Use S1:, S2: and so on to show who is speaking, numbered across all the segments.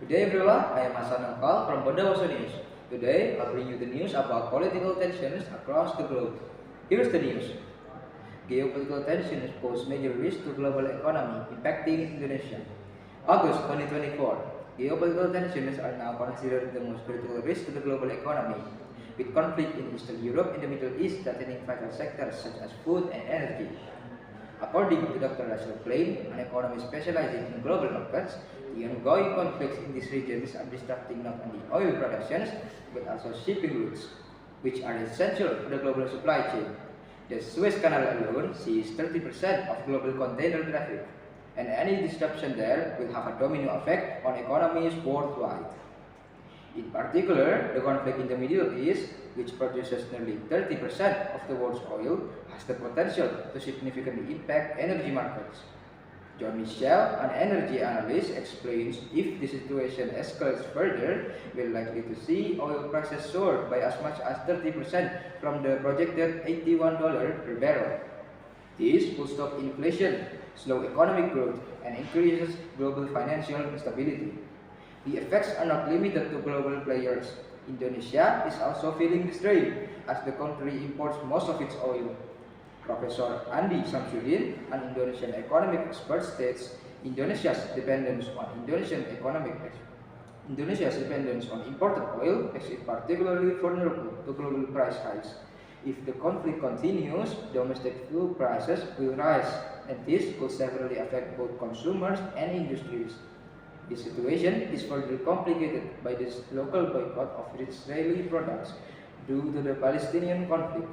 S1: Good day everyone, I am Hasan Naufal from Bondowoso News. Today I'll bring you the news about political tensions across the globe. Here's the news. Geopolitical tensions pose major risks to global economy, impacting Indonesia. August 2024. Geopolitical tensions are now considered the most critical risk to the global economy, with conflict in Eastern Europe and the Middle East threatening vital sectors such as food and energy. According to Dr. Russell Klein, an economist specializing in global markets, the ongoing conflicts in these regions are disrupting not only oil productions but also shipping routes, which are essential for the global supply chain. The Suez Canal alone sees 30% of global container traffic, and any disruption there will have a domino effect on economies worldwide. In particular, the conflict in the Middle East, which produces nearly 30% of the world's oil, has the potential to significantly impact energy markets. John Michel, an energy analyst, explains if the situation escalates further, we're likely to see oil prices soar by as much as 30% from the projected $81 per barrel. This will stop inflation, slow economic growth, and increases global financial instability. The effects are not limited to global players. Indonesia is also feeling the strain as the country imports most of its oil. Professor Andi Samsudin, an Indonesian economic expert, states Indonesia's dependence on imported oil makes it particularly vulnerable to global price hikes. If the conflict continues, domestic fuel prices will rise, and this could severely affect both consumers and industries. The situation is further complicated by this local boycott of Israeli products due to the Palestinian conflict.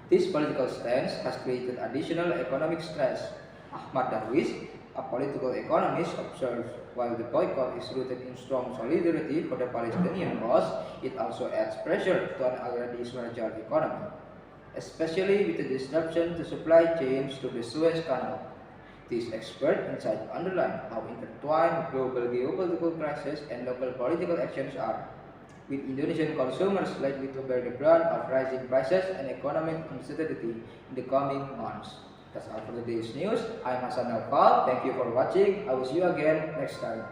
S1: This political stance has created additional economic stress. Ahmad Darwish, a political economist, observes while the boycott is rooted in strong solidarity for the Palestinian cause, it also adds pressure to an already fragile economy, especially with the disruption to supply chains through the Suez Canal. This expert insight underline how intertwined global geopolitical crises and local political actions are, with Indonesian consumers likely to bear the brunt of rising prices and economic uncertainty in the coming months. That's all for today's news. I'm Hasan Naufal. Thank you for watching. I will see you again next time.